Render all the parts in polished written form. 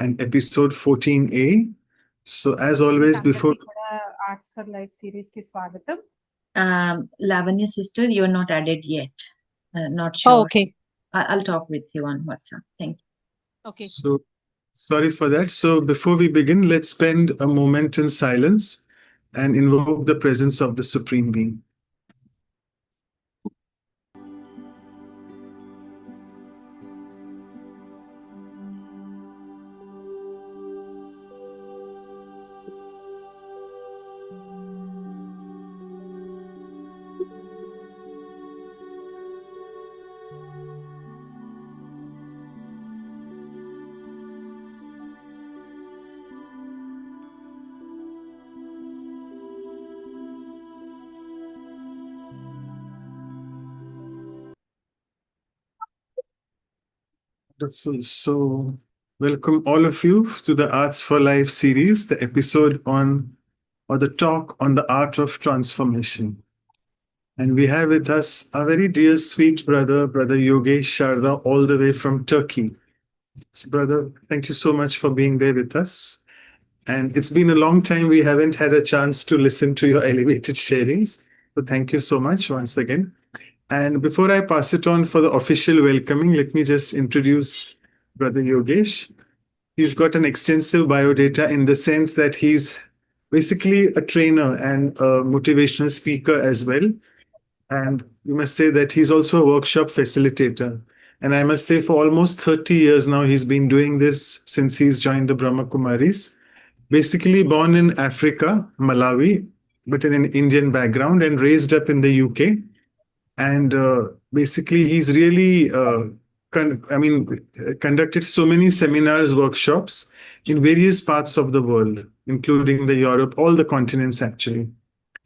and episode 14A. So as always, before Arts for Life series ki swagatam. Lavanya sister, you're not added yet. Not sure. Oh, okay. I'll talk with you on WhatsApp. Thank you. Okay. So sorry for that. So before we begin, let's spend a moment in silence and invoke the presence of the Supreme Being. Wonderful. So, welcome all of you to the Arts for Life series, the episode on, or the talk on the art of transformation. And we have with us our very dear, sweet brother, Brother Yogesh Sharda, all the way from Turkey. So, brother, thank you so much for being there with us. And it's been a long time we haven't had a chance to listen to your elevated sharings. So, thank you so much once again. And before I pass it on for the official welcoming, let me just introduce Brother Yogesh. He's got an extensive biodata in the sense that he's basically a trainer and a motivational speaker as well. And you must say that he's also a workshop facilitator. And I must say, for almost 30 years now, he's been doing this since he's joined the Brahma Kumaris. Basically, born in Africa, Malawi, but in an Indian background, and raised up in the UK. And basically, he's really conducted so many seminars, workshops in various parts of the world, including the Europe, all the continents actually.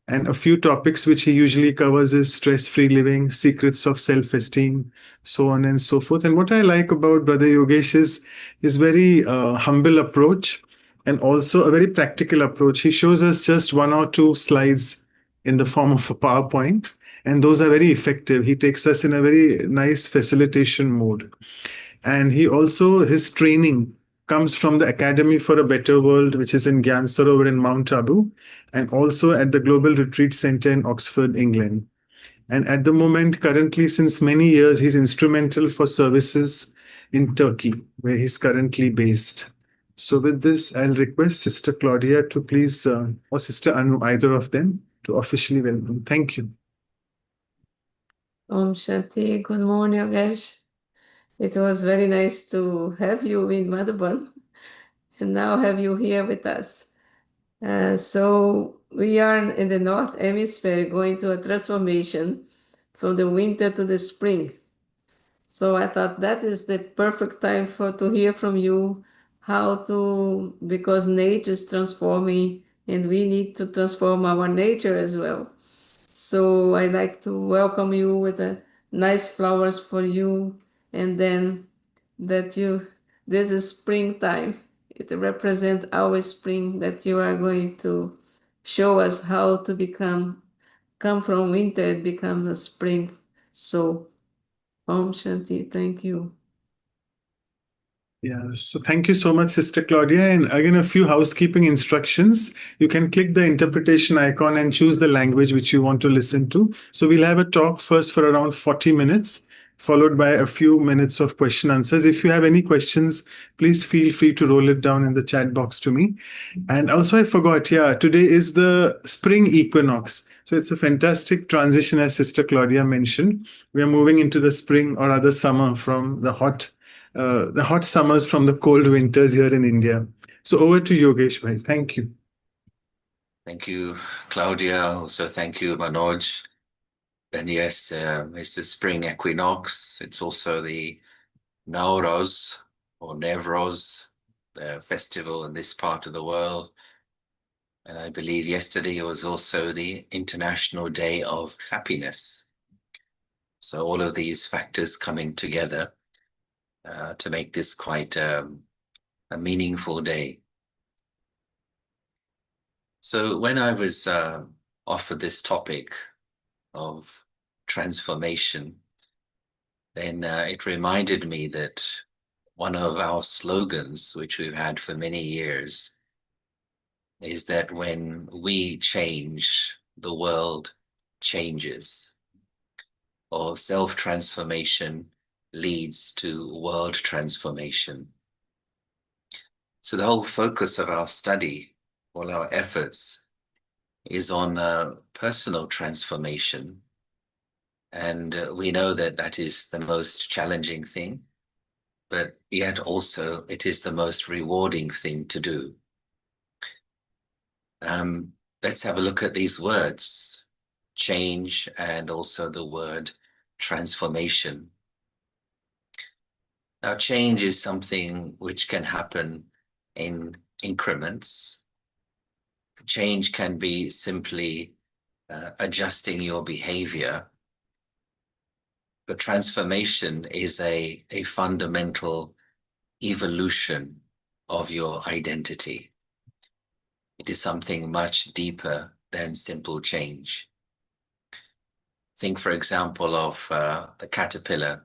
And a few topics which he usually covers is stress-free living, secrets of self-esteem, so on and so forth. And what I like about Brother Yogesh is his very humble approach and also a very practical approach. He shows us just one or two slides in the form of a PowerPoint, and those are very effective. He takes us in a very nice facilitation mode. And he also, his training comes from the Academy for a Better World, which is in Gyan Sarovar in Mount Abu, and also at the Global Retreat Center in Oxford, England. And at the moment, currently, since many years, he's instrumental for services in Turkey, where he's currently based. So with this, I'll request Sister Claudia to please, or Sister Anu, either of them, to officially welcome. Thank you. Om Shanti. Good morning, Yogesh. It was very nice to have you in Madhuban and now have you here with us. So we are in the North Hemisphere going to a transformation from the winter to the spring. So I thought that is the perfect time to hear from you because nature is transforming and we need to transform our nature as well. So I like to welcome you with nice flowers for you, and then this is springtime. It represents our spring that you are going to show us how to come from winter and become a spring. So, Om Shanti, thank you. Yeah, so thank you so much, Sister Claudia. And again, a few housekeeping instructions. You can click the interpretation icon and choose the language which you want to listen to. So we'll have a talk first for around 40 minutes, followed by a few minutes of question answers. If you have any questions, please feel free to roll it down in the chat box to me. And also I forgot, today is the spring equinox. So it's a fantastic transition, as Sister Claudia mentioned. We are moving into the spring or other summer from the hot summers from the cold winters here in India. So over to Yogesh bhai. Thank you. Thank you, Claudia. Also, thank you, Manoj. And yes, it's the spring equinox. It's also the Nowruz or Nevroz, the festival in this part of the world. And I believe yesterday was also the International Day of Happiness. So all of these factors coming together to make this quite a meaningful day. So when I was offered this topic of transformation, then it reminded me that one of our slogans, which we've had for many years, is that when we change, the world changes, or self-transformation leads to world transformation. So the whole focus of our study, all our efforts, is on personal transformation. And we know that that is the most challenging thing, but yet also it is the most rewarding thing to do. Let's have a look at these words, change, and also the word transformation. Now, change is something which can happen in increments. Change can be simply adjusting your behavior, but transformation is a fundamental evolution of your identity. It is something much deeper than simple change. Think, for example, of the caterpillar.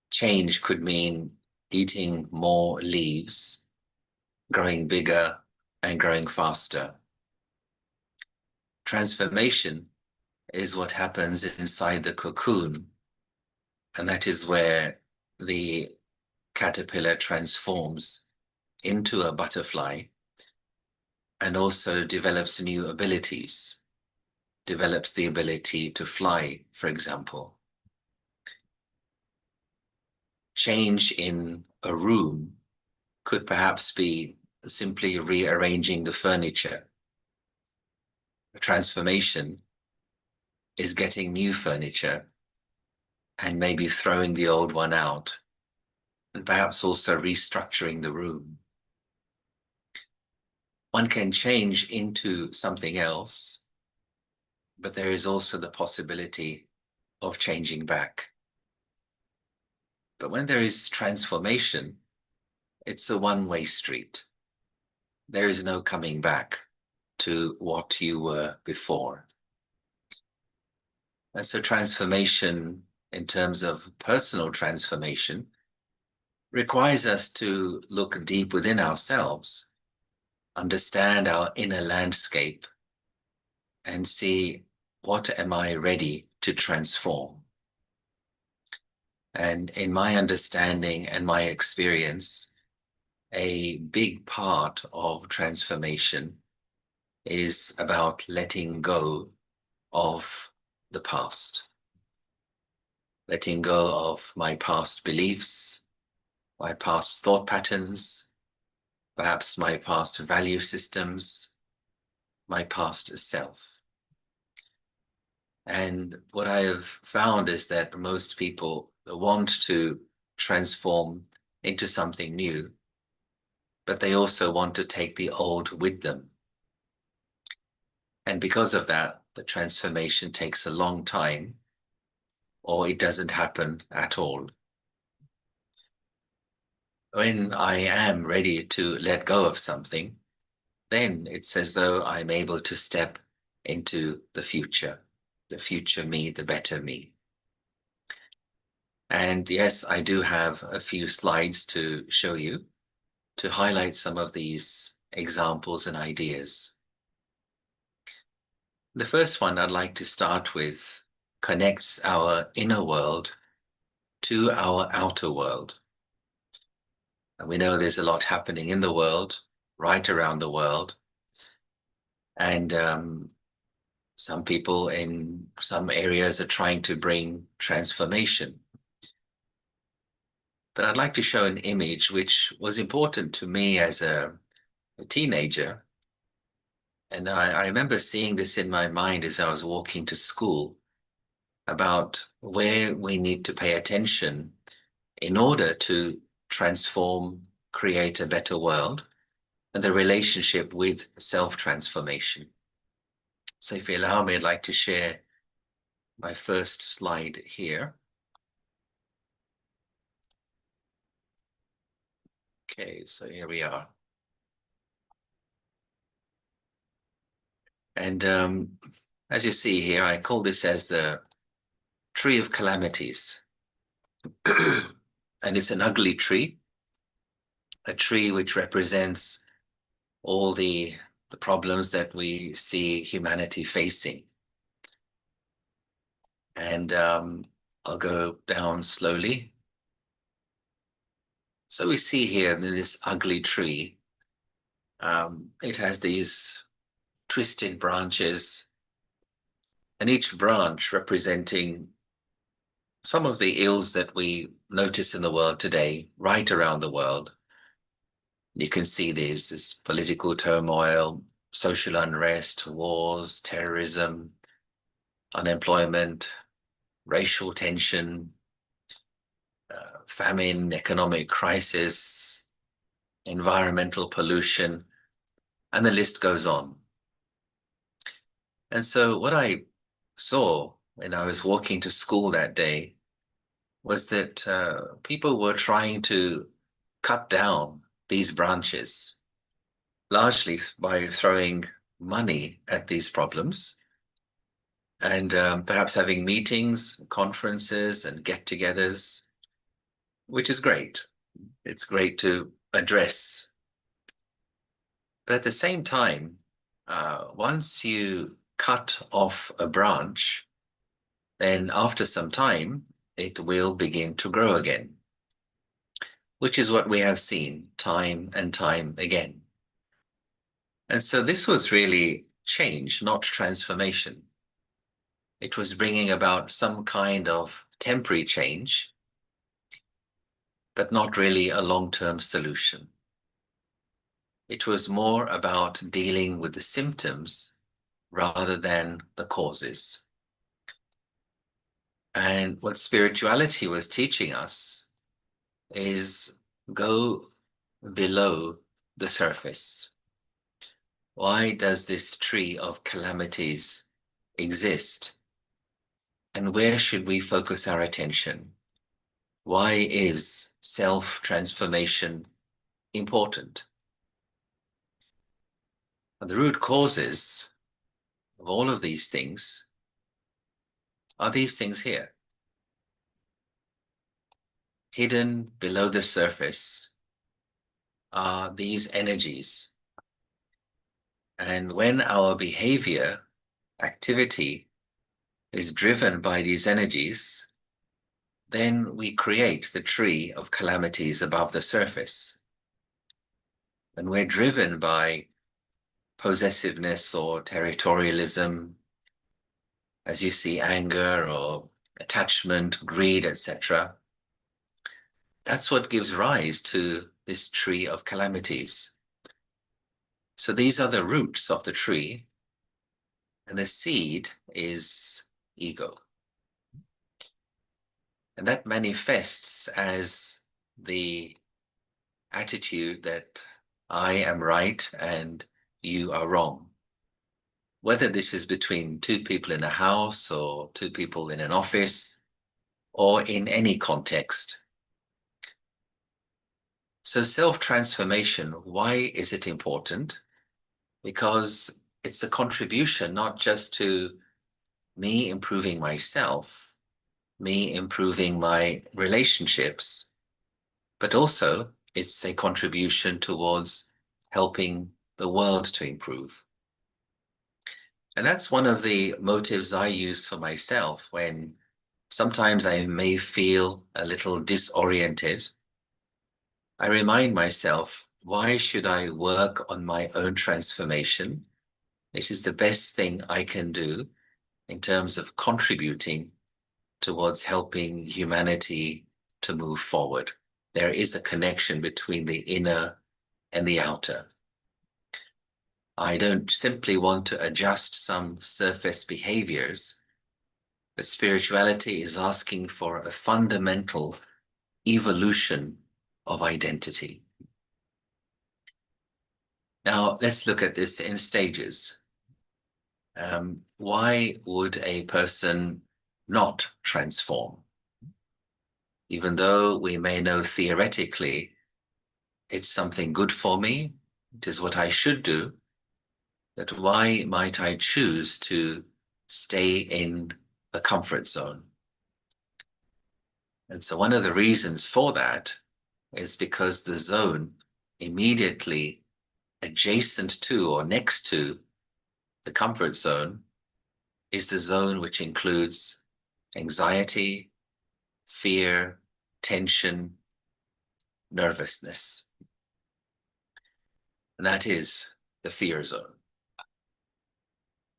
Change could mean eating more leaves, growing bigger and growing faster. Transformation is what happens inside the cocoon, and that is where the caterpillar transforms into a butterfly and also develops new abilities, develops the ability to fly, for example. Change in a room could perhaps be simply rearranging the furniture. A transformation is getting new furniture and maybe throwing the old one out, and perhaps also restructuring the room. One can change into something else, but there is also the possibility of changing back. But when there is transformation, it's a one-way street. There is no coming back to what you were before. And so transformation, in terms of personal transformation, requires us to look deep within ourselves, understand our inner landscape, and see, what am I ready to transform? And in my understanding and my experience, a big part of transformation is about letting go of the past. Letting go of my past beliefs, my past thought patterns, perhaps my past value systems, my past self. And what I have found is that most people want to transform into something new, but they also want to take the old with them. And because of that, the transformation takes a long time, or it doesn't happen at all. When I am ready to let go of something, then it's as though I'm able to step into the future me, the better me. And yes, I do have a few slides to show you to highlight some of these examples and ideas. The first one I'd like to start with connects our inner world to our outer world. And we know there's a lot happening in the world, right around the world. And some people in some areas are trying to bring transformation. But I'd like to show an image which was important to me as a teenager. And I remember seeing this in my mind as I was walking to school, about where we need to pay attention in order to transform, create a better world, and the relationship with self-transformation. So if you allow me, I'd like to share my first slide here. Okay, so here we are. And as you see here, I call this as the tree of calamities. And it's an ugly tree, a tree which represents all the problems that we see humanity facing. And I'll go down slowly. So we see here in this ugly tree, it has these twisted branches, and each branch representing some of the ills that we notice in the world today, right around the world. You can see this political turmoil, social unrest, wars, terrorism, unemployment, racial tension, famine, economic crisis, environmental pollution, and the list goes on. And so what I saw when I was walking to school that day was that people were trying to cut down these branches, largely by throwing money at these problems and perhaps having meetings, conferences, and get-togethers, which is great. It's great to address. But at the same time, once you cut off a branch, then after some time, it will begin to grow again, which is what we have seen time and time again. And so this was really change, not transformation. It was bringing about some kind of temporary change, but not really a long-term solution. It was more about dealing with the symptoms rather than the causes. And what spirituality was teaching us is go below the surface. Why does this tree of calamities exist? And where should we focus our attention? Why is self-transformation important? And the root causes of all of these things are these things here. Hidden below the surface are these energies. And when our behavior, activity, is driven by these energies, then we create the tree of calamities above the surface. And we're driven by possessiveness or territorialism, as you see, anger or attachment, greed, etc. That's what gives rise to this tree of calamities. So these are the roots of the tree, and the seed is ego. And that manifests as the attitude that I am right and you are wrong. Whether this is between two people in a house or two people in an office or in any context. So self-transformation, why is it important? Because it's a contribution not just to me improving myself, me improving my relationships, but also it's a contribution towards helping the world to improve. And that's one of the motives I use for myself when sometimes I may feel a little disoriented. I remind myself, why should I work on my own transformation? It is the best thing I can do in terms of contributing towards helping humanity to move forward. There is a connection between the inner and the outer. I don't simply want to adjust some surface behaviors, but spirituality is asking for a fundamental evolution of identity. Now, let's look at this in stages. Why would a person not transform? Even though we may know theoretically it's something good for me, it is what I should do, but why might I choose to stay in the comfort zone? And so one of the reasons for that is because the zone immediately adjacent to or next to the comfort zone is the zone which includes anxiety, fear, tension, nervousness. And that is the fear zone.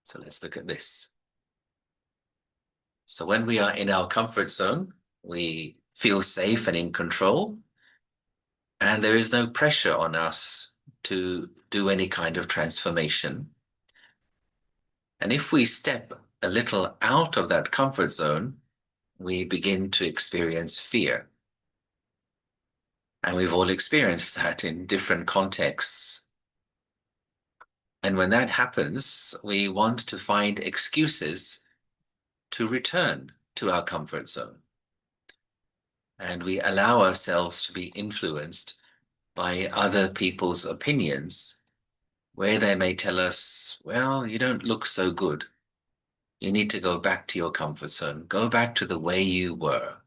So let's look at this. So when we are in our comfort zone, we feel safe and in control, and there is no pressure on us to do any kind of transformation. And if we step a little out of that comfort zone, we begin to experience fear. And we've all experienced that in different contexts. And when that happens, we want to find excuses to return to our comfort zone. And we allow ourselves to be influenced by other people's opinions, where they may tell us, well, you don't look so good. You need to go back to your comfort zone. Go back to the way you were.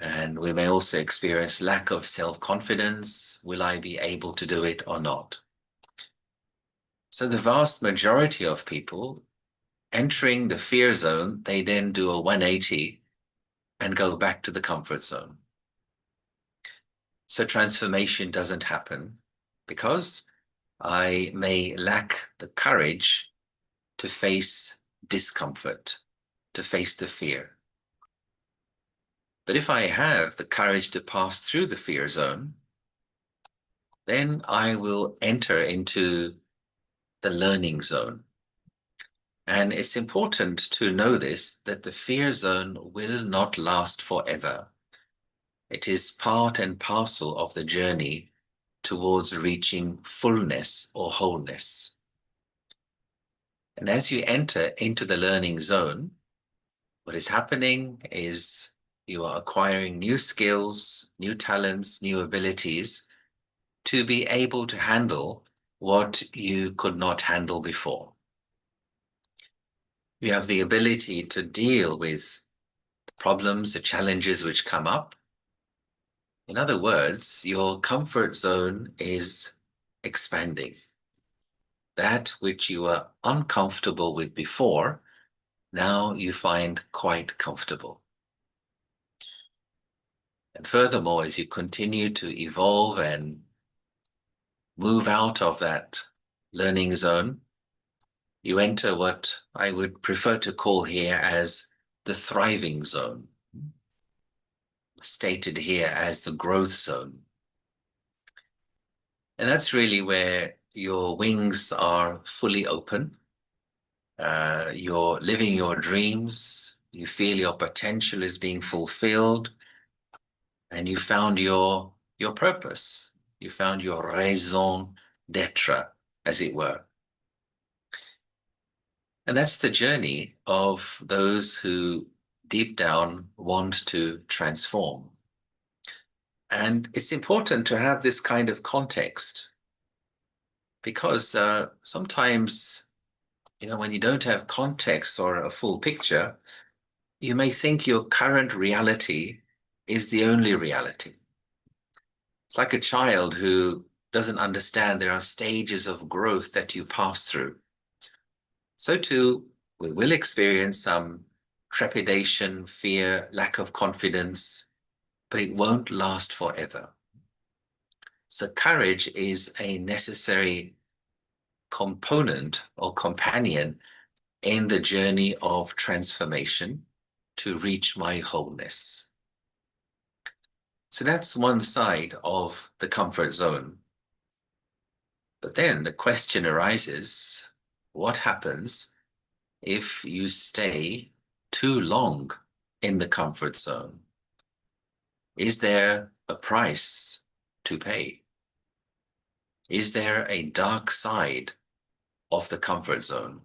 And we may also experience lack of self-confidence. Will I be able to do it or not? So the vast majority of people entering the fear zone, they then do a 180 and go back to the comfort zone. So transformation doesn't happen because I may lack the courage to face discomfort, to face the fear. But if I have the courage to pass through the fear zone, then I will enter into the learning zone. And it's important to know this, that the fear zone will not last forever. It is part and parcel of the journey towards reaching fullness or wholeness. And as you enter into the learning zone, what is happening is you are acquiring new skills, new talents, new abilities to be able to handle what you could not handle before. You have the ability to deal with the problems, the challenges which come up. In other words, your comfort zone is expanding. That which you were uncomfortable with before, now you find quite comfortable. And furthermore, as you continue to evolve and move out of that learning zone, you enter what I would prefer to call here as the thriving zone, stated here as the growth zone. And that's really where your wings are fully open. You're living your dreams. You feel your potential is being fulfilled. And you found your purpose. You found your raison d'être, as it were. And that's the journey of those who deep down want to transform. And it's important to have this kind of context because sometimes, when you don't have context or a full picture, you may think your current reality is the only reality. It's like a child who doesn't understand there are stages of growth that you pass through. So too, we will experience some trepidation, fear, lack of confidence, but it won't last forever. So courage is a necessary component or companion in the journey of transformation to reach my wholeness. So that's one side of the comfort zone. But then the question arises, what happens if you stay too long in the comfort zone? Is there a price to pay? Is there a dark side of the comfort zone?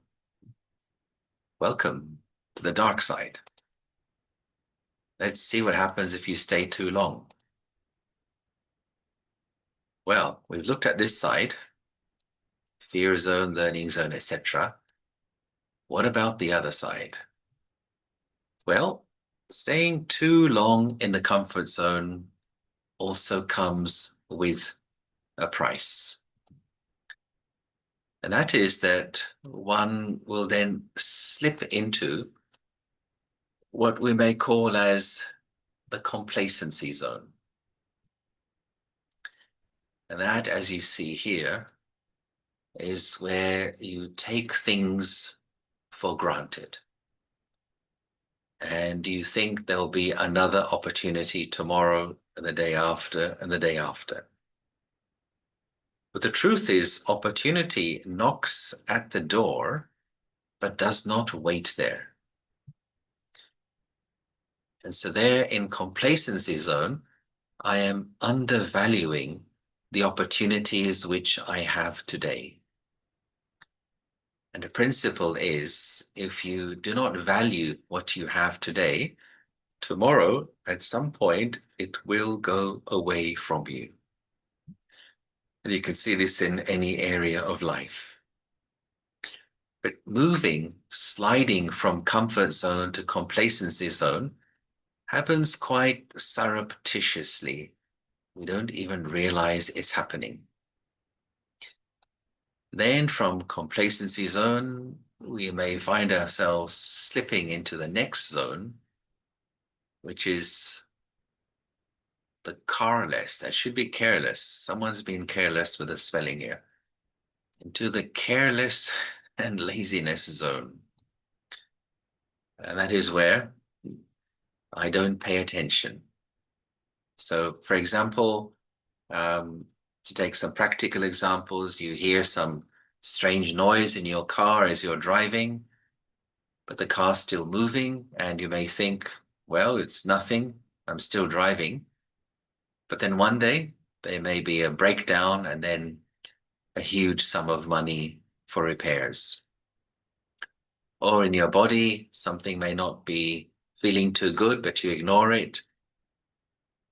Welcome to the dark side. Let's see what happens if you stay too long. Well, we've looked at this side, fear zone, learning zone, etc. What about the other side? Well, Staying too long in the comfort zone also comes with a price. And that is that one will then slip into what we may call as the complacency zone. And that, as you see here, is where you take things for granted. And you think there'll be another opportunity tomorrow and the day after and the day after. But the truth is, opportunity knocks at the door, but does not wait there. And so there in complacency zone, I am undervaluing the opportunities which I have today. And the principle is, if you do not value what you have today, tomorrow, at some point, it will go away from you. And you can see this in any area of life. But moving, sliding from comfort zone to complacency zone happens quite surreptitiously. We don't even realize it's happening. Then from complacency zone, we may find ourselves slipping into the next zone, which is the carless. That should be careless. Someone's been careless with the spelling here. Into the careless and laziness zone. And that is where I don't pay attention. So, for example, to take some practical examples, you hear some strange noise in your car as you're driving, but the car's still moving, and you may think, well, it's nothing, I'm still driving. But then one day, there may be a breakdown and then a huge sum of money for repairs. Or in your body, something may not be feeling too good, but you ignore it.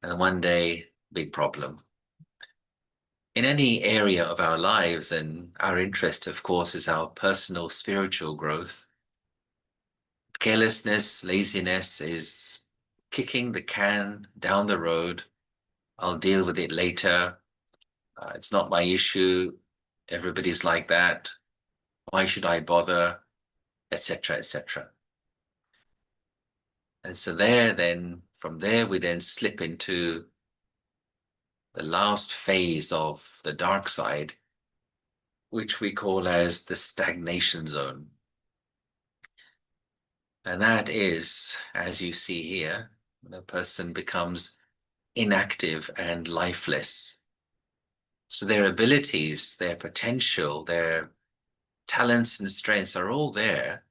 And one day, big problem. In any area of our lives, and our interest, of course, is our personal spiritual growth, carelessness, laziness is kicking the can down the road. I'll deal with it later. It's not my issue. Everybody's like that. Why should I bother? Etc., etc. And so from there, we then slip into the last phase of the dark side, which we call as the stagnation zone. And that is, as you see here, when a person becomes inactive and lifeless. So their abilities, their potential, their talents and strengths are all there,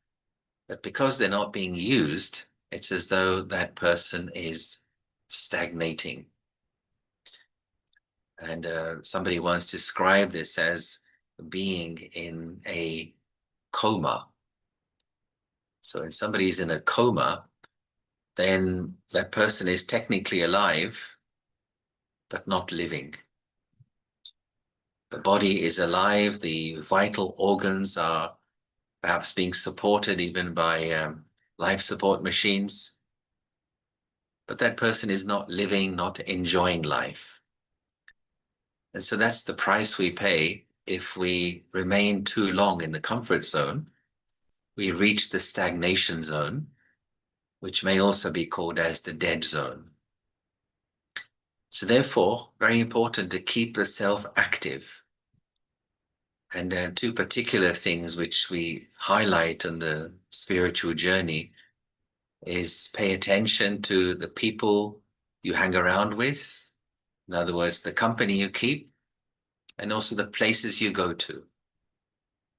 but because they're not being used, it's as though that person is stagnating. And somebody once described this as being in a coma. So when somebody's in a coma, then that person is technically alive, but not living. The body is alive, the vital organs are perhaps being supported even by life support machines, but that person is not living, not enjoying life. And so that's the price we pay if we remain too long in the comfort zone. We reach the stagnation zone, which may also be called as the dead zone. So therefore, very important to keep the self active. And two particular things which we highlight on the spiritual journey is pay attention to the people you hang around with. In other words, the company you keep, and also the places you go to.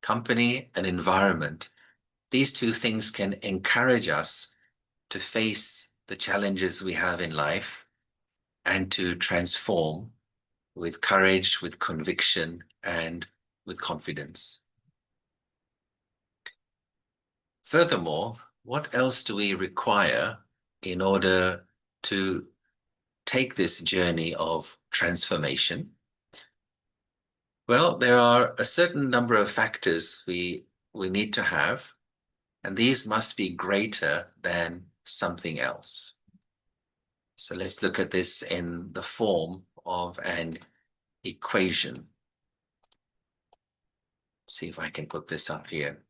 Company and environment. These two things can encourage us to face the challenges we have in life and to transform with courage, with conviction, and with confidence. Furthermore, what else do we require in order to take this journey of transformation? Well, there are a certain number of factors we need to have, and these must be greater than something else. So let's look at this in the form of an equation. See if I can put this up here.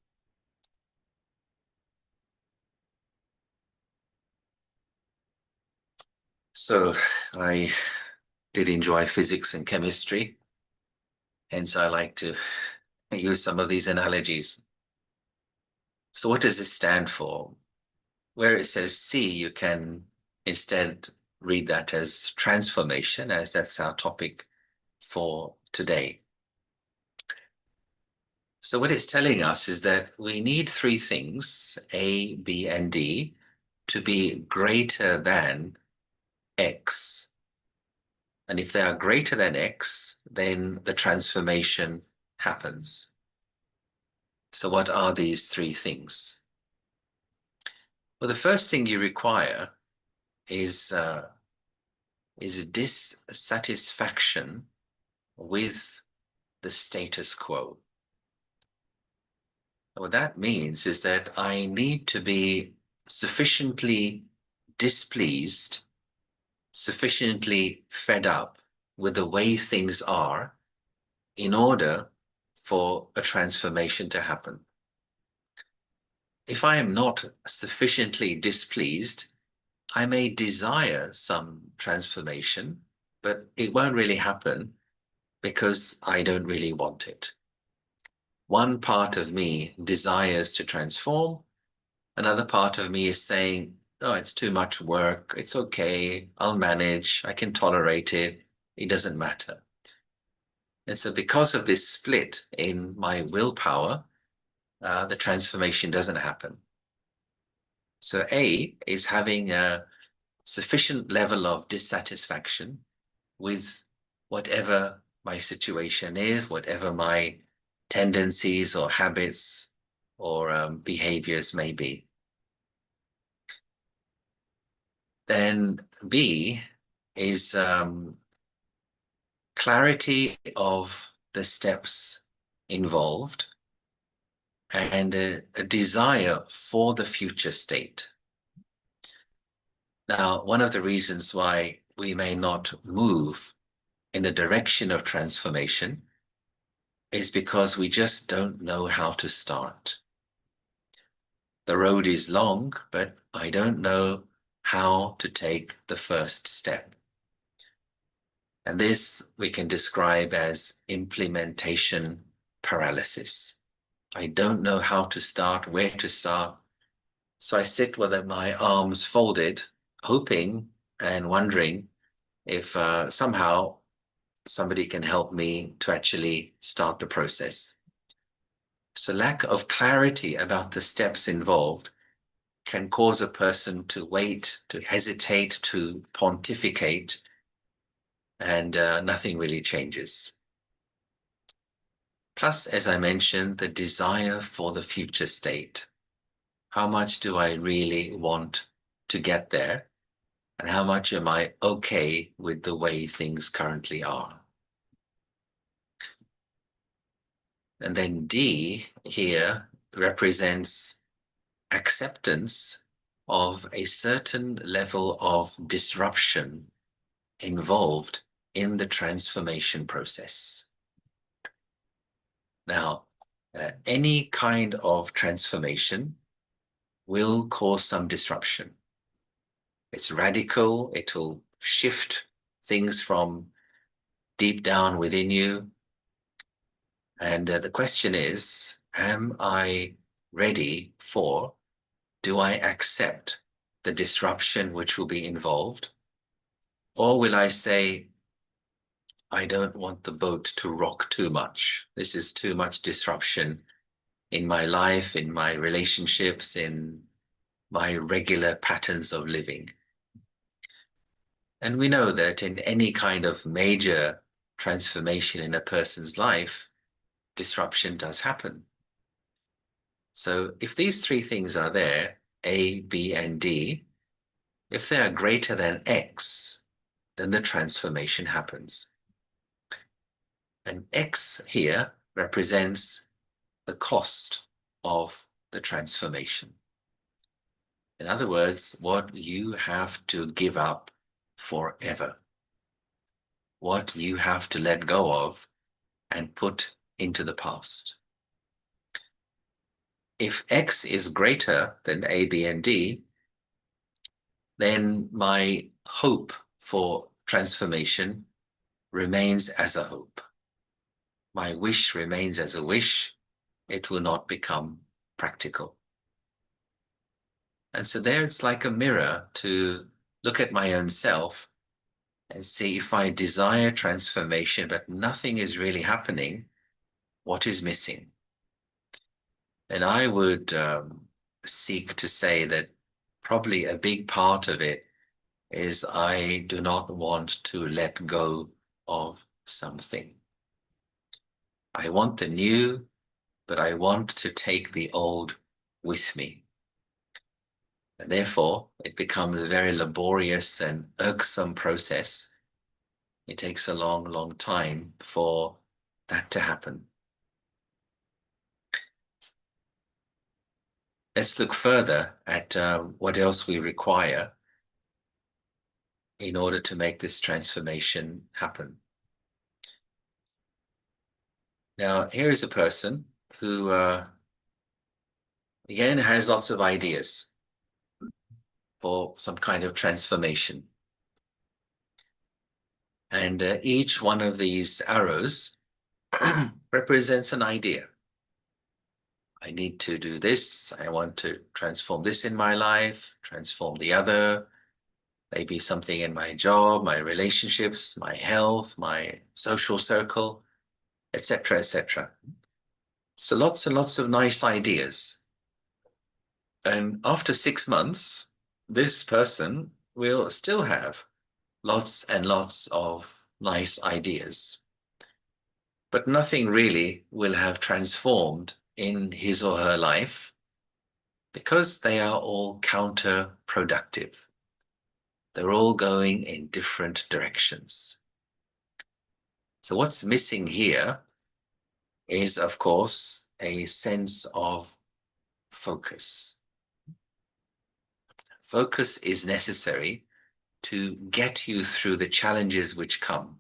So I did enjoy physics and chemistry, hence I like to use some of these analogies. So what does this stand for? Where it says C, you can instead read that as transformation, as that's our topic for today. So what it's telling us is that we need three things, A, B, and D, to be greater than X. And if they are greater than X, then the transformation happens. So what are these three things? Well, the first thing you require is dissatisfaction with the status quo. What that means is that I need to be sufficiently displeased, sufficiently fed up with the way things are in order for a transformation to happen. If I am not sufficiently displeased, I may desire some transformation, but it won't really happen because I don't really want it. One part of me desires to transform. Another part of me is saying, oh, it's too much work. It's okay. I'll manage. I can tolerate it. It doesn't matter. And so because of this split in my willpower, the transformation doesn't happen. So A is having a sufficient level of dissatisfaction with whatever my situation is, whatever my tendencies or habits or behaviors may be. Then B is clarity of the steps involved and a desire for the future state. Now, one of the reasons why we may not move in the direction of transformation is because we just don't know how to start. The road is long, but I don't know how to take the first step. And this we can describe as implementation paralysis. I don't know how to start, where to start. So I sit with my arms folded, hoping and wondering if somehow somebody can help me to actually start the process. So lack of clarity about the steps involved can cause a person to wait, to hesitate, to pontificate, and nothing really changes. Plus, as I mentioned, the desire for the future state. How much do I really want to get there? And how much am I okay with the way things currently are? And then D here represents acceptance of a certain level of disruption involved in the transformation process. Now, any kind of transformation will cause some disruption. It's radical, it'll shift things from deep down within you. And the question is, am I ready for, do I accept the disruption which will be involved? Or will I say, I don't want the boat to rock too much. This is too much disruption in my life, in my relationships, in my regular patterns of living. And we know that in any kind of major transformation in a person's life, disruption does happen. So if these three things are there, A, B, and D, if they are greater than X, then the transformation happens. And X here represents the cost of the transformation. In other words, what you have to give up forever, what you have to let go of and put into the past. If X is greater than A, B, and D, then my hope for transformation remains as a hope. My wish remains as a wish. It will not become practical. And so there it's like a mirror to look at my own self and see if I desire transformation, but nothing is really happening, what is missing? And I would seek to say that probably a big part of it is I do not want to let go of something. I want the new, but I want to take the old with me. And therefore, it becomes a very laborious and irksome process. It takes a long, long time for that to happen. Let's look further at what else we require in order to make this transformation happen. Now, here is a person who, again, has lots of ideas for some kind of transformation. And each one of these arrows represents an idea. I need to do this. I want to transform this in my life, transform the other, maybe something in my job, my relationships, my health, my social circle, etc., etc. So lots and lots of nice ideas. And after 6 months, this person will still have lots and lots of nice ideas. But nothing really will have transformed in his or her life because they are all counterproductive. They're all going in different directions. So what's missing here is, of course, a sense of focus. Focus is necessary to get you through the challenges which come.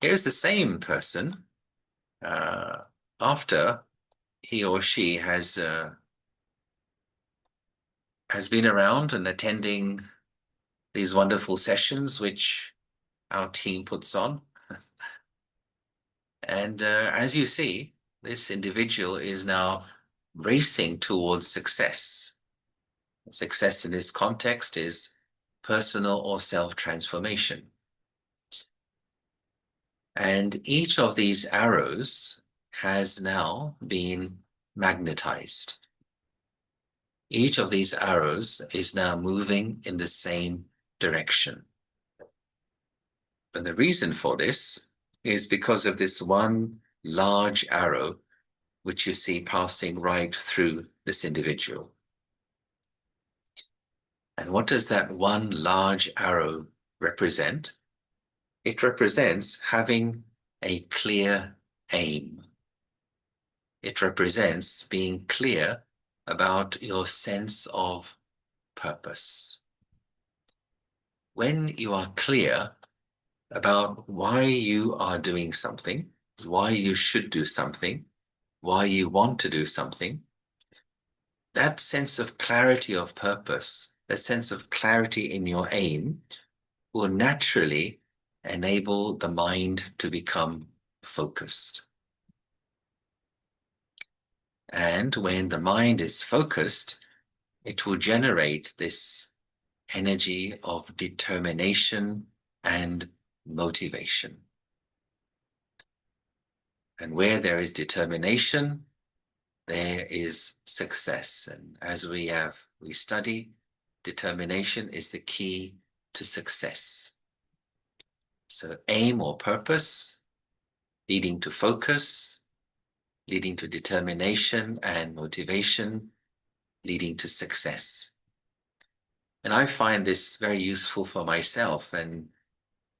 Here's the same person after he or she has been around and attending these wonderful sessions which our team puts on. And as you see, this individual is now racing towards success. Success in this context is personal or self-transformation. And each of these arrows has now been magnetized. Each of these arrows is now moving in the same direction. And the reason for this is because of this one large arrow which you see passing right through this individual. And what does that one large arrow represent? It represents having a clear aim. It represents being clear about your sense of purpose. When you are clear about why you are doing something, why you should do something, why you want to do something, that sense of clarity of purpose, that sense of clarity in your aim will naturally enable the mind to become focused. And when the mind is focused, it will generate this energy of determination and motivation. And where there is determination, there is success. And as we study, determination is the key to success. So aim or purpose, leading to focus, leading to determination and motivation, leading to success. And I find this very useful for myself. And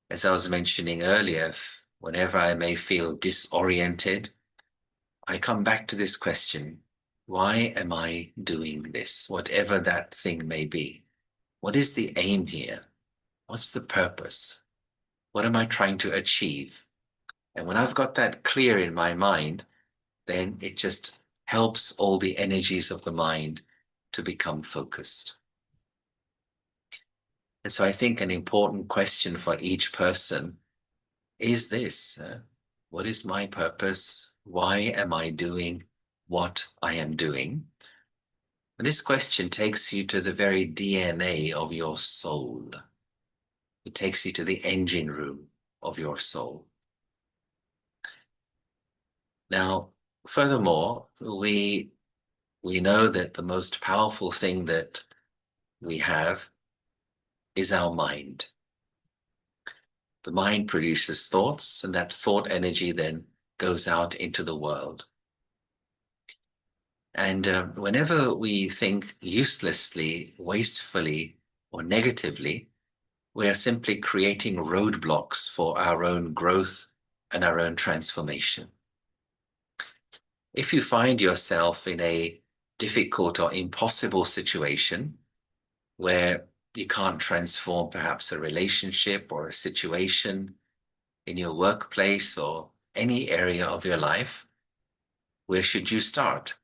as I was mentioning earlier, whenever I may feel disoriented, I come back to this question: Why am I doing this? Whatever that thing may be. What is the aim here? What's the purpose? What am I trying to achieve? And when I've got that clear in my mind, then it just helps all the energies of the mind to become focused. And so I think an important question for each person is this: what is my purpose? Why am I doing what I am doing? And this question takes you to the very DNA of your soul. It takes you to the engine room of your soul. Now, furthermore, we know that the most powerful thing that we have is our mind. The mind produces thoughts, and that thought energy then goes out into the world. And whenever we think uselessly, wastefully, or negatively, we are simply creating roadblocks for our own growth and our own transformation. If you find yourself in a difficult or impossible situation where you can't transform perhaps a relationship or a situation in your workplace or any area of your life, where should you start?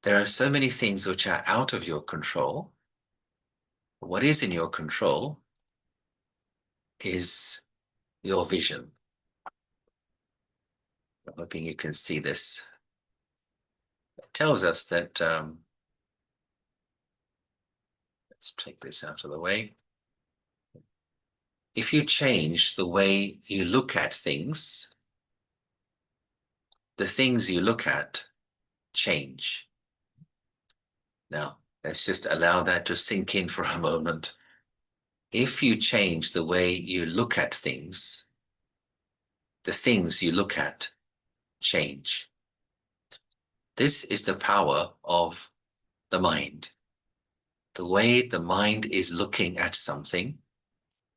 There are so many things which are out of your control. What is in your control is your vision. I'm hoping you can see this. It tells us that, let's take this out of the way. If you change the way you look at things, the things you look at change. Now, let's just allow that to sink in for a moment. If you change the way you look at things, the things you look at change. This is the power of the mind. The way the mind is looking at something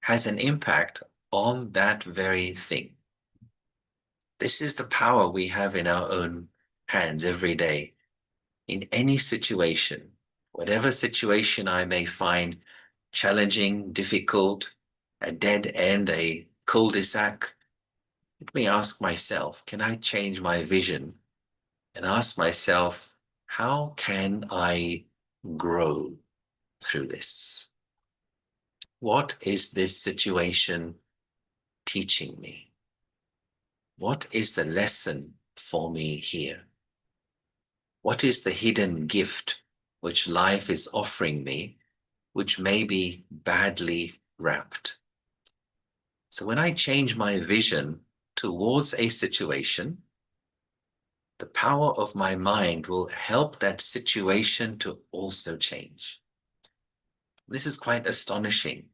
has an impact on that very thing. This is the power we have in our own hands every day. In any situation, whatever situation I may find challenging, difficult, a dead end, a cul-de-sac, let me ask myself, can I change my vision and ask myself, how can I grow through this? What is this situation teaching me? What is the lesson for me here? What is the hidden gift which life is offering me, which may be badly wrapped? So when I change my vision towards a situation, the power of my mind will help that situation to also change. This is quite astonishing,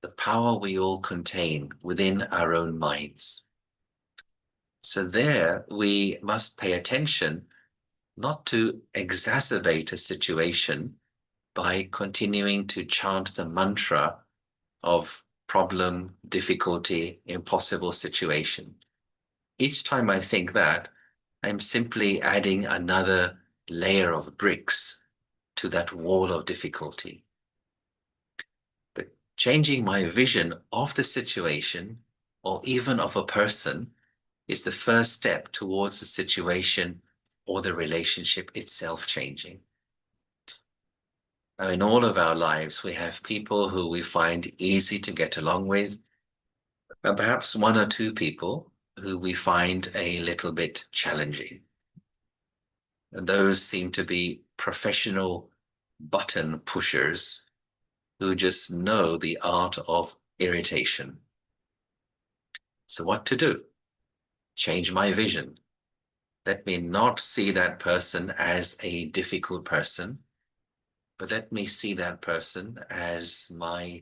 the power we all contain within our own minds. So there we must pay attention not to exacerbate a situation by continuing to chant the mantra of problem, difficulty, impossible situation. Each time I think that, I'm simply adding another layer of bricks to that wall of difficulty. But changing my vision of the situation, or even of a person, is the first step towards the situation or the relationship itself changing. Now, in all of our lives, we have people who we find easy to get along with, and perhaps one or two people who we find a little bit challenging. And those seem to be professional button pushers who just know the art of irritation. So what to do? Change my vision. Let me not see that person as a difficult person, but let me see that person as my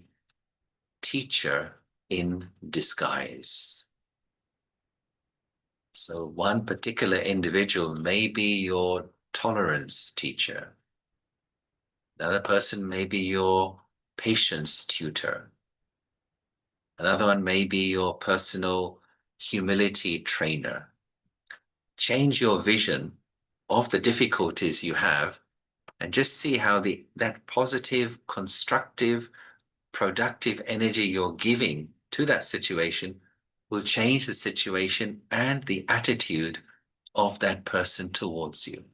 teacher in disguise. So one particular individual may be your tolerance teacher. Another person may be your patience tutor. Another one may be your personal humility trainer. Change your vision of the difficulties you have, and just see how that positive, constructive, productive energy you're giving to that situation will change the situation and the attitude of that person towards you.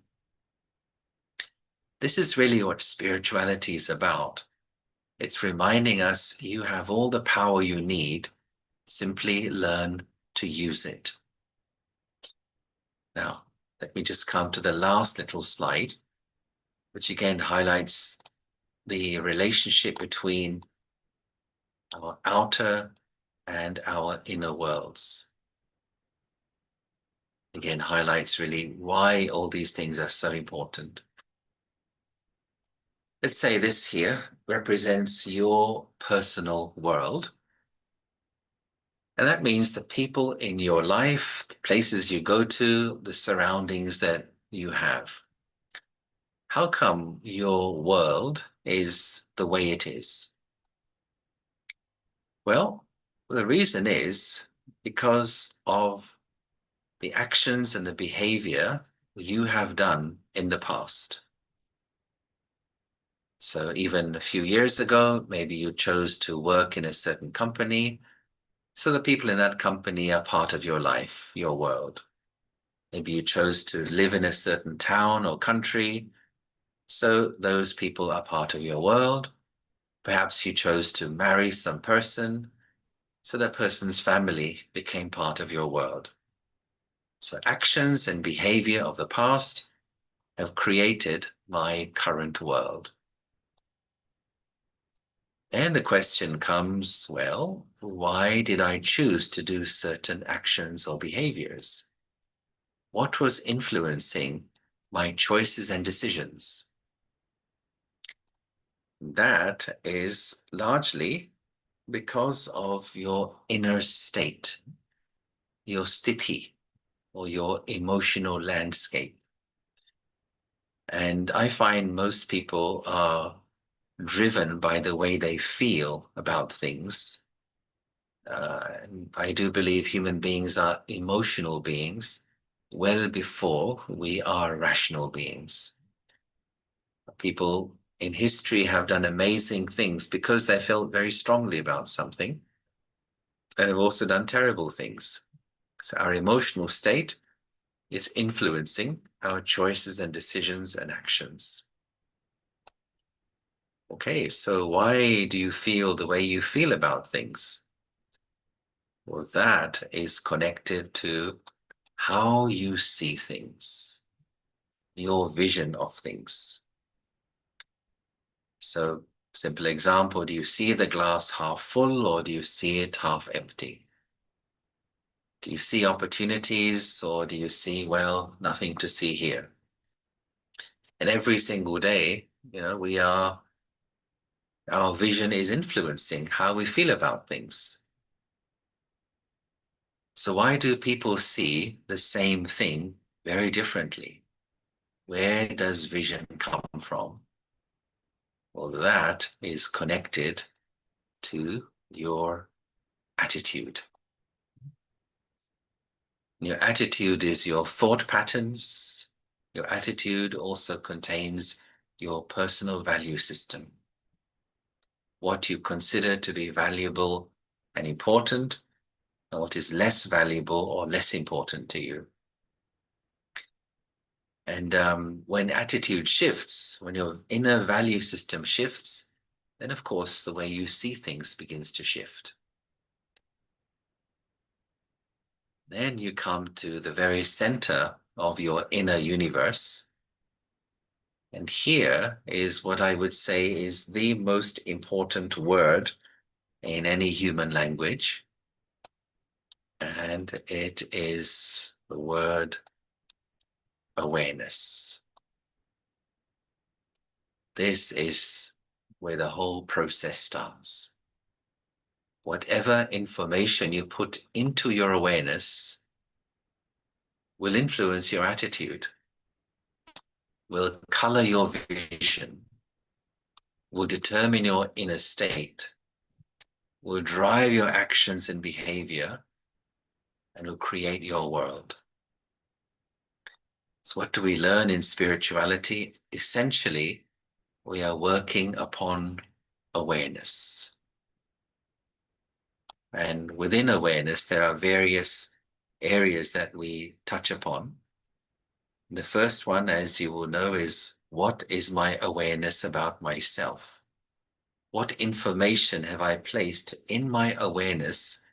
This is really what spirituality is about. It's reminding us you have all the power you need, simply learn to use it. Now, let me just come to the last little slide, which again highlights the relationship between our outer and our inner worlds. Again, highlights really why all these things are so important. Let's say this here represents your personal world. And that means the people in your life, the places you go to, the surroundings that you have. How come your world is the way it is? Well, the reason is because of the actions and the behavior you have done in the past. So even a few years ago, maybe you chose to work in a certain company. So the people in that company are part of your life, your world. Maybe you chose to live in a certain town or country. So those people are part of your world. Perhaps you chose to marry some person. So that person's family became part of your world. So actions and behavior of the past have created my current world. And the question comes, well, why did I choose to do certain actions or behaviors? What was influencing my choices and decisions? That is largely because of your inner state, your sthiti, or your emotional landscape. And I find most people are driven by the way they feel about things. I do believe human beings are emotional beings well before we are rational beings. People in history have done amazing things because they felt very strongly about something, and have also done terrible things. So our emotional state is influencing our choices and decisions and actions. Okay, so why do you feel the way you feel about things? Well, that is connected to how you see things, your vision of things. So, simple example, do you see the glass half full or do you see it half empty? Do you see opportunities or do you see, well, nothing to see here? And every single day, our vision is influencing how we feel about things. So why do people see the same thing very differently? Where does vision come from? Well, that is connected to your attitude. Your attitude is your thought patterns. Your attitude also contains your personal value system. What you consider to be valuable and important, and what is less valuable or less important to you. And when attitude shifts, when your inner value system shifts, then of course the way you see things begins to shift. Then you come to the very center of your inner universe. And here is what I would say is the most important word in any human language. And it is the word awareness. This is where the whole process starts. Whatever information you put into your awareness will influence your attitude, will color your vision, will determine your inner state, will drive your actions and behavior, and will create your world. So what do we learn in spirituality? Essentially, we are working upon awareness. And within awareness, there are various areas that we touch upon. The first one, as you will know, is what is my awareness about myself? What information have I placed in my awareness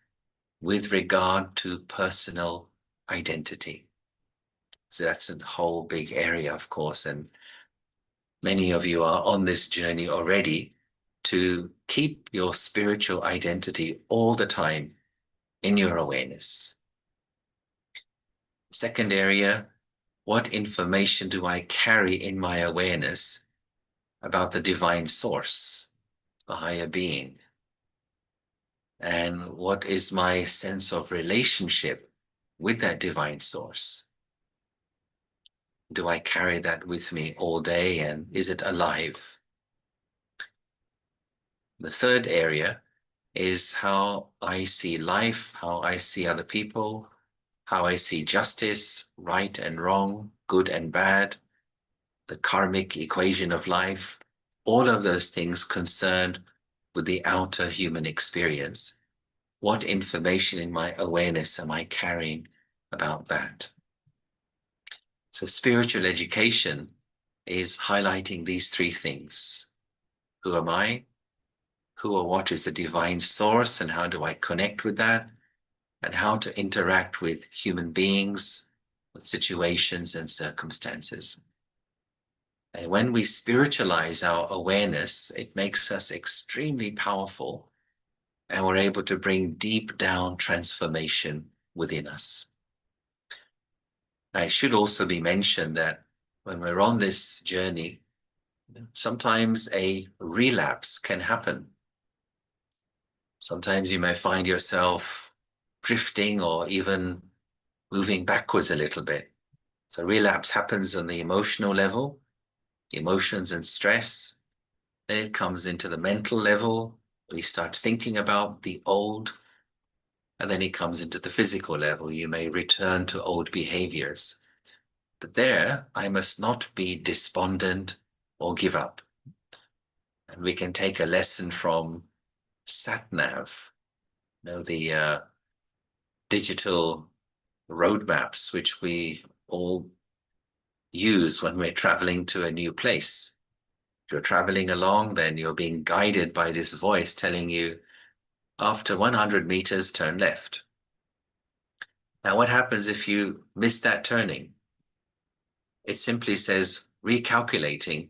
with regard to personal identity? So that's a whole big area, of course, and many of you are on this journey already to keep your spiritual identity all the time in your awareness. Second area, what information do I carry in my awareness about the divine source, the higher being? And what is my sense of relationship with that divine source? Do I carry that with me all day, and is it alive? The third area is how I see life, how I see other people, how I see justice, right and wrong, good and bad, the karmic equation of life, all of those things concerned with the outer human experience. What information in my awareness am I carrying about that? So spiritual education is highlighting these three things. Who am I? Who or what is the divine source, and how do I connect with that? And how to interact with human beings, with situations and circumstances. And when we spiritualize our awareness, it makes us extremely powerful, and we're able to bring deep down transformation within us. Now, it should also be mentioned that when we're on this journey, sometimes a relapse can happen. Sometimes you may find yourself drifting or even moving backwards a little bit. So relapse happens on the emotional level, emotions and stress. Then it comes into the mental level. We start thinking about the old. And then it comes into the physical level. You may return to old behaviors. But there, I must not be despondent or give up. And we can take a lesson from SatNav, the digital roadmaps which we all use when we're traveling to a new place. If you're traveling along, then you're being guided by this voice telling you, after 100 meters, turn left. Now, what happens if you miss that turning? It simply says, recalculating,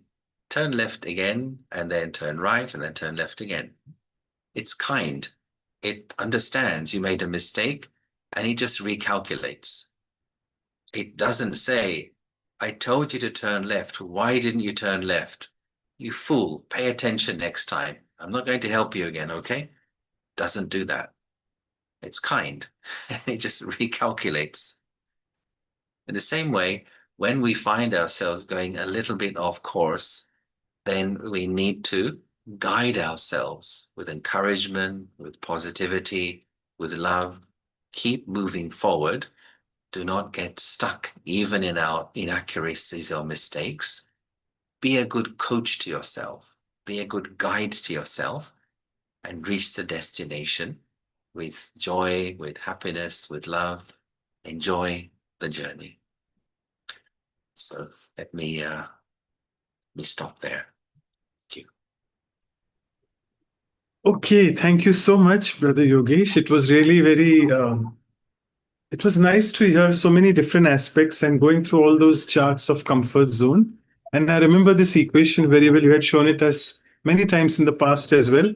turn left again, and then turn right, and then turn left again. It's kind. It understands you made a mistake, and it just recalculates. It doesn't say, I told you to turn left. Why didn't you turn left? You fool, pay attention next time. I'm not going to help you again, okay? Doesn't do that. It's kind. It just recalculates. In the same way, when we find ourselves going a little bit off course, then we need to guide ourselves with encouragement, with positivity, with love. Keep moving forward. Do not get stuck even in our inaccuracies or mistakes. Be a good coach to yourself. Be a good guide to yourself, and reach the destination with joy, with happiness, with love. Enjoy the journey. So let me stop there. Thank you. Okay, thank you so much, Brother Yogesh. It was really very, it was nice to hear so many different aspects and going through all those charts of comfort zone. And I remember this equation very well. You had shown it us many times in the past as well.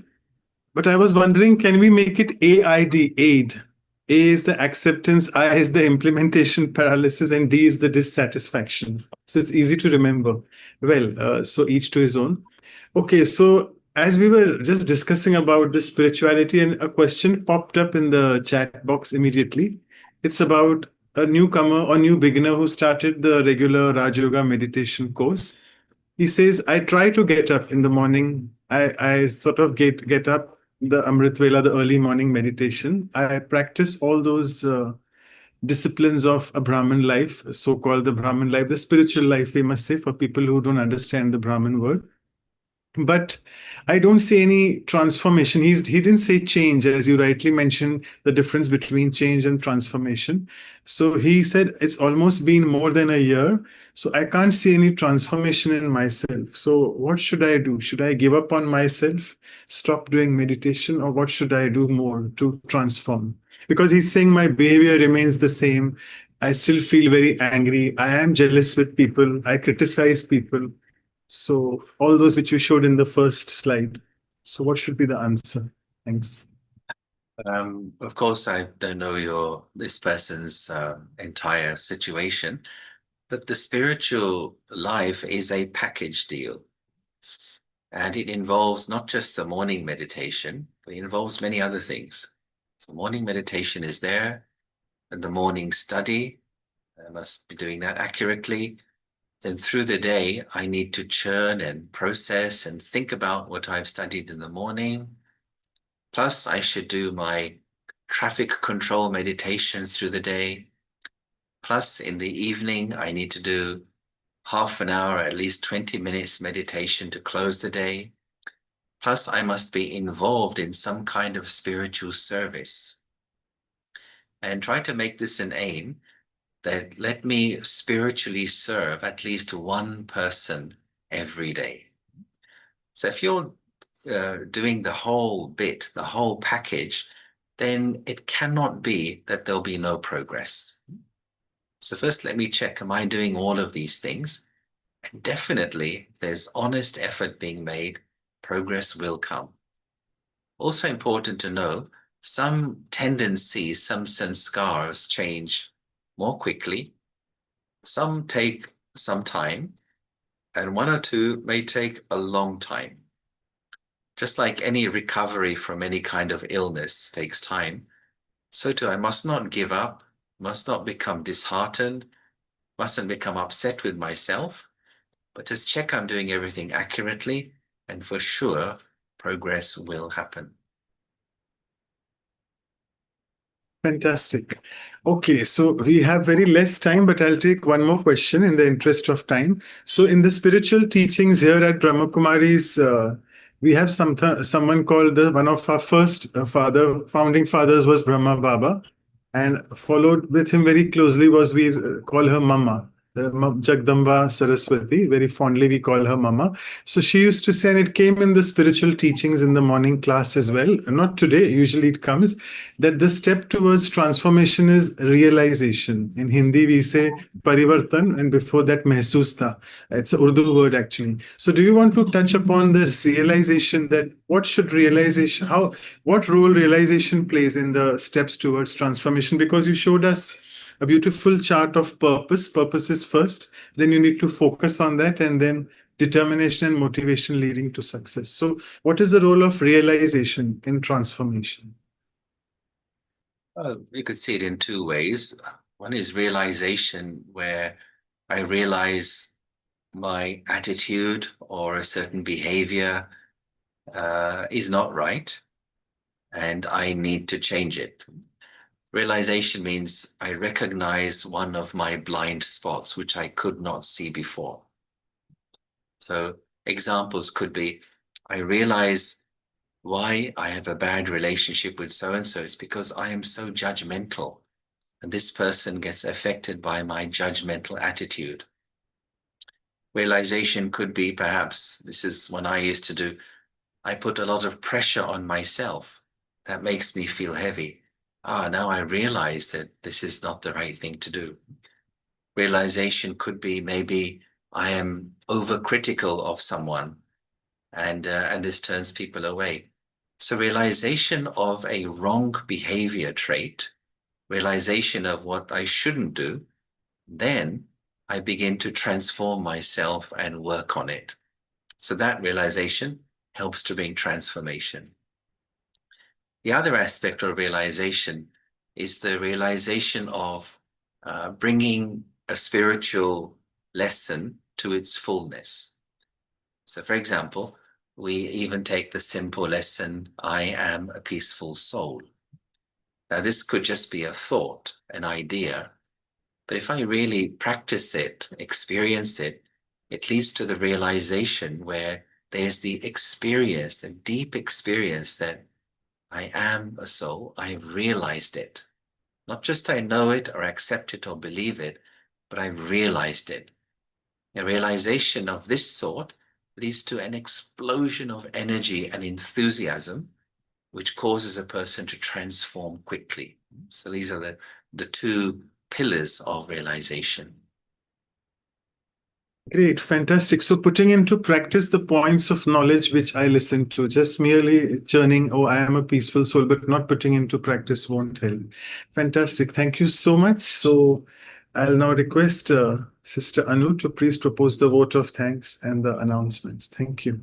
But I was wondering, can we make it AID, aid? A is the acceptance, I is the implementation paralysis, and D is the dissatisfaction. So it's easy to remember. Well, so each to his own. Okay, so as we were just discussing about the spirituality, and a question popped up in the chat box immediately. It's about a newcomer or new beginner who started the regular Raj Yoga meditation course. He says, I try to get up in the morning. I sort of get up the Amrit Vela, the early morning meditation. I practice all those disciplines of a Brahmin life, so-called the Brahmin life, the spiritual life, we must say, for people who don't understand the Brahmin word. But I don't see any transformation. He didn't say change, as you rightly mentioned, the difference between change and transformation. So he said it's almost been more than a year. So I can't see any transformation in myself. So what should I do? Should I give up on myself, stop doing meditation, or what should I do more to transform? Because he's saying my behavior remains the same. I still feel very angry. I am jealous with people. I criticize people. So all those which you showed in the first slide. So what should be the answer? Thanks. Of course, I don't know this person's entire situation, but the spiritual life is a package deal. And it involves not just the morning meditation, but it involves many other things. The morning meditation is there, and the morning study, I must be doing that accurately. Then through the day, I need to churn and process and think about what I've studied in the morning. Plus, I should do my traffic control meditations through the day. Plus, in the evening, I need to do half an hour, at least 20 minutes meditation to close the day. Plus, I must be involved in some kind of spiritual service. And try to make this an aim that let me spiritually serve at least one person every day. So if you're doing the whole bit, the whole package, then it cannot be that there'll be no progress. So first, let me check, am I doing all of these things? And definitely, if there's honest effort being made, progress will come. Also important to know, some tendencies, some sanskars change more quickly. Some take some time, and one or two may take a long time. Just like any recovery from any kind of illness takes time, so too I must not give up, must not become disheartened, mustn't become upset with myself, but just check I'm doing everything accurately, and for sure, progress will happen. Fantastic. Okay, so we have very less time, but I'll take one more question in the interest of time. So in the spiritual teachings here at Brahma Kumari's, we have someone called one of our first founding fathers was Brahma Baba, and followed with him very closely was we call her Mama. Jagdamba Saraswati, very fondly we call her Mama. So she used to say, and it came in the spiritual teachings in the morning class as well, not today, usually it comes, that the step towards transformation is realization. In Hindi, we say parivartan, and before that, mehsoos tha. It's an Urdu word actually. So, do you want to touch upon this realization that what role realization plays in the steps towards transformation? Because you showed us a beautiful chart of purpose. Purpose is first, then you need to focus on that, and then determination and motivation leading to success. So, what is the role of realization in transformation? You could see it in two ways. One is realization, where I realize my attitude or a certain behavior is not right, and I need to change it. Realization means I recognize one of my blind spots, which I could not see before. So examples could be, I realize why I have a bad relationship with so-and-so. It's because I am so judgmental, and this person gets affected by my judgmental attitude. Realization could be, perhaps, this is what I used to do, I put a lot of pressure on myself. That makes me feel heavy. Now I realize that this is not the right thing to do. Realization could be, maybe I am overcritical of someone, and this turns people away. So realization of a wrong behavior trait, realization of what I shouldn't do, then I begin to transform myself and work on it. So that realization helps to bring transformation. The other aspect of realization is the realization of bringing a spiritual lesson to its fullness. So for example, we even take the simple lesson, I am a peaceful soul. Now, this could just be a thought, an idea, but if I really practice it, experience it, it leads to the realization where there's the experience, the deep experience that I am a soul. I've realized it. Not just I know it or accept it or believe it, but I've realized it. A realization of this sort leads to an explosion of energy and enthusiasm, which causes a person to transform quickly. So these are the two pillars of realization. Great, fantastic. So putting into practice the points of knowledge which I listened to, just merely churning, oh, I am a peaceful soul, but not putting into practice won't help. Fantastic. Thank you so much. So I'll now request Sister Anu to please propose the vote of thanks and the announcements. Thank you.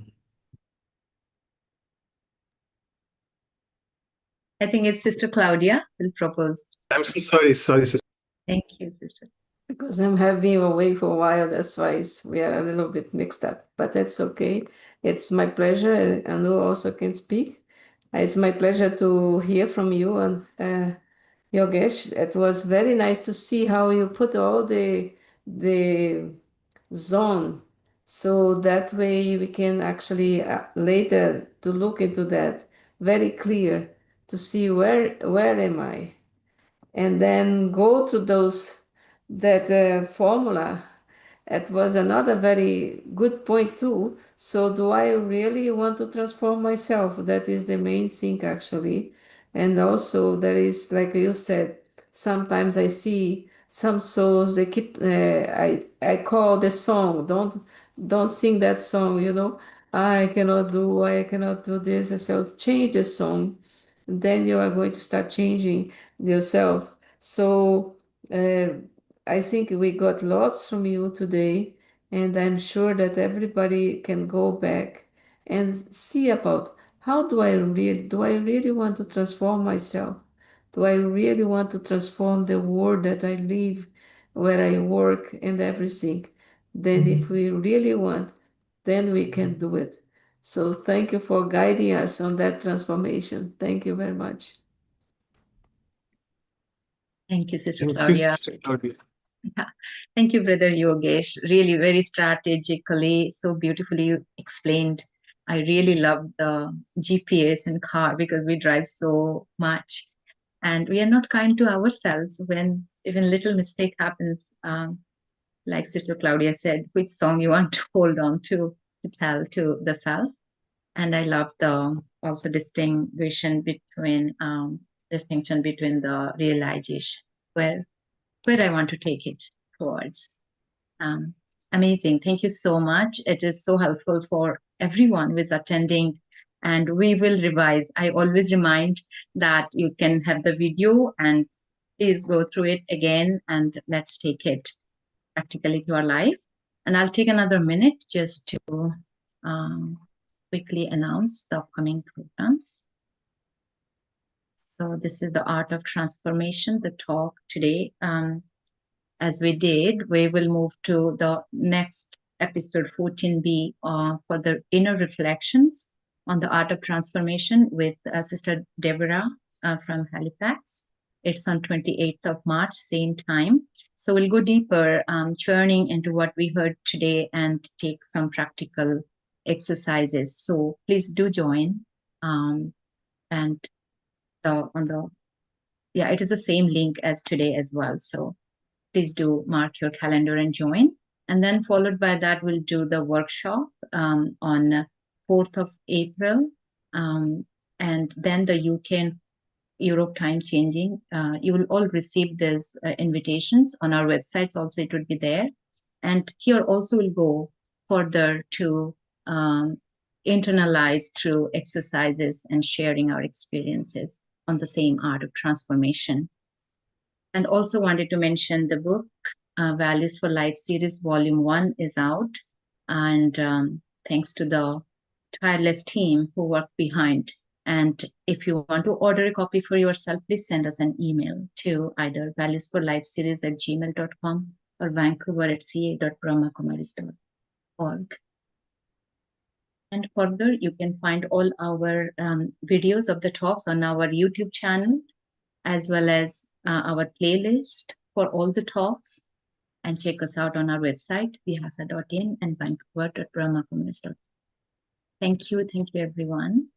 I think it's Sister Claudia will propose. I'm so sorry, Sister. Thank you, Sister. Because I have been away for a while, that's why we are a little bit mixed up, but that's okay. It's my pleasure, and Anu also can speak. It's my pleasure to hear from you, and Yogesh. It was very nice to see how you put all the zone, so that way we can actually later to look into that very clear to see where am I, and then go through that formula. It was another very good point too. So do I really want to transform myself? That is the main thing actually. And also there is, like you said, sometimes I see some souls, they keep I call the song, don't sing that song, I cannot do this. I said, change the song, then you are going to start changing yourself. So I think we got lots from you today, and I'm sure that everybody can go back and see about how do I really want to transform myself? Do I really want to transform the world that I live, where I work and everything? Then if we really want, then we can do it. So thank you for guiding us on that transformation. Thank you very much. Thank you, Sister Thank you, Claudia. Sister Claudia. Yeah. Thank you, Brother Yogesh. Really very strategically, so beautifully you explained. I really love the GPS in car because we drive so much and we are not kind to ourselves when even little mistake happens. Like Sister Claudia said, which song you want to hold on to tell to the self. And I love the also distinction between the realization where I want to take it towards. Amazing. Thank you so much. It is so helpful for everyone who is attending, and we will revise. I always remind that you can have the video and please go through it again and let's take it practically to our life. And I'll take another minute just to quickly announce the upcoming programs. So this is the Art of Transformation, the talk today. As we did, we will move to the next episode 14B for the inner reflections on the art of transformation with Sister Deborah from Halifax. It's on 28th of March, same time. So we'll go deeper, churning into what we heard today and take some practical exercises. So please do join. And it is the same link as today as well. So please do mark your calendar and join. And then followed by that, we'll do the workshop on 4th of April. And then the UK and Europe time changing. You will all receive these invitations on our websites. Also, it will be there. And here also we'll go further to internalize through exercises and sharing our experiences on the same art of transformation. And also wanted to mention the book, Values for Life series, Volume 1 is out. And thanks to the tireless team who worked behind. And if you want to order a copy for yourself, please send us an email to either valuesforlifeseries@gmail.com or vancouver@ca.brahmakumaris.org. And further, you can find all our videos of the talks on our YouTube channel. as well as our playlist for all the talks. And check us out on our website, vihasa.in and vancouver.brahmakumaris.com. Thank you everyone.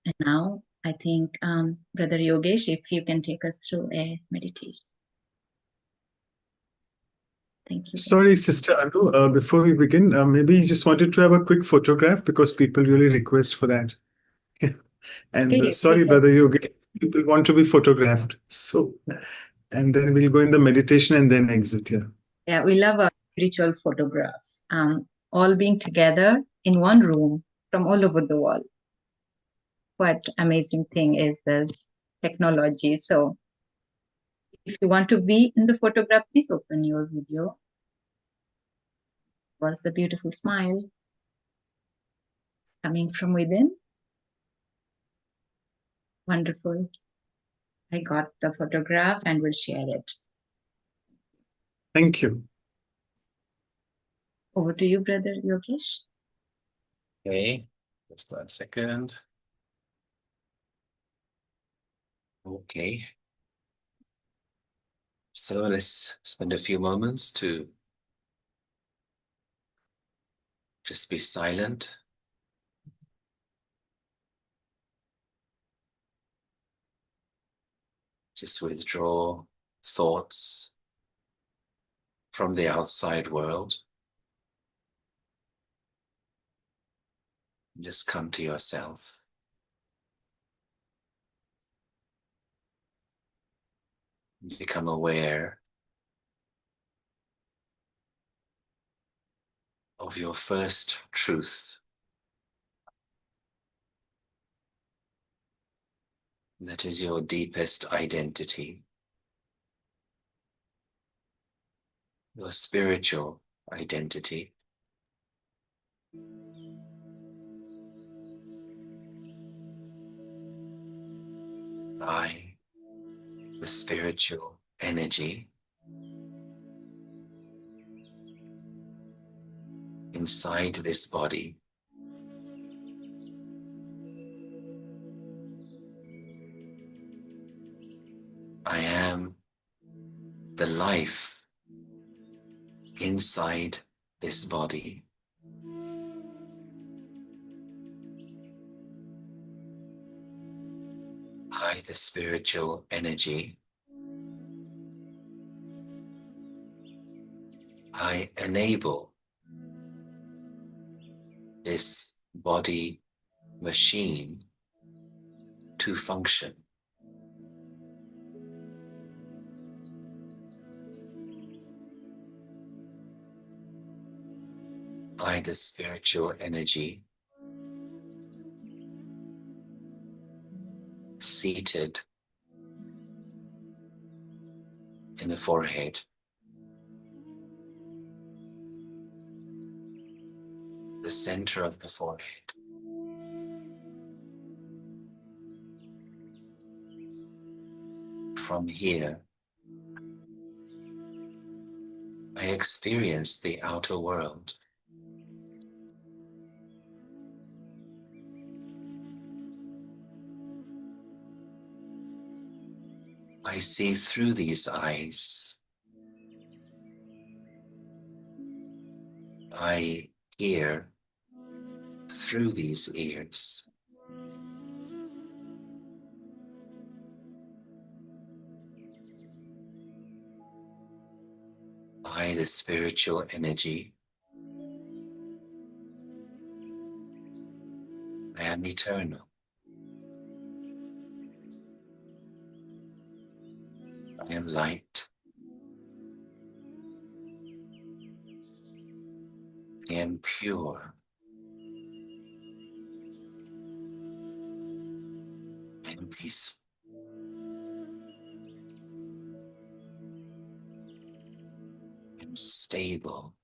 And now I think Brother Yogesh, if you can take us through a meditation. Thank you. Sorry, Sister Anu, before we begin, maybe you just wanted to have a quick photograph because people really request for that. And Okay, sorry, because- Brother Yogi, people want to be photographed. So, and then we'll go in the meditation and then exit here. Yeah, we love our spiritual photograph. All being together in one room from all over the world. What amazing thing is this technology. So if you want to be in the photograph, please open your video. Was the beautiful smile coming from within? Wonderful. I got the photograph and will share it. Thank you. Over to you, Brother Yogesh. Okay, just 1 second. Okay. So let's spend a few moments to just be silent. Just withdraw thoughts from the outside world. Just come to yourself. Become aware of your first truth. That is your deepest identity. Your spiritual identity. I, the spiritual energy inside this body, I am the life inside this body. I, the spiritual energy, I enable this body machine to function. I, the spiritual energy, seated in the forehead, the center of the forehead. From here, I experience the outer world. I see through these eyes. I hear through these ears. I, the spiritual energy, I am eternal. I am light. I am pure. I am peaceful. I am stable.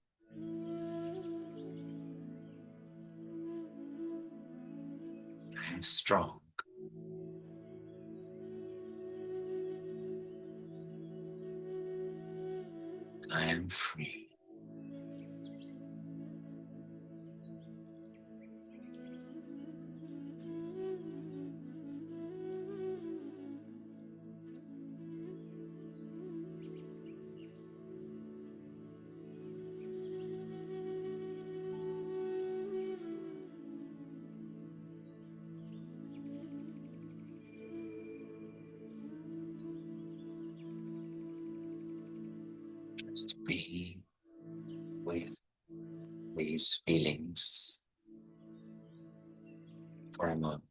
I am strong. And I am free. Just be with these feelings for a moment.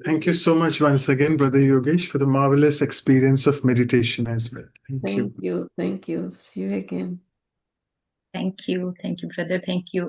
Thank you so much once again, Brother Yogesh, for the marvelous experience of meditation as well. Thank you. Thank you. Thank you. See you again. Thank you, brother. Thank you.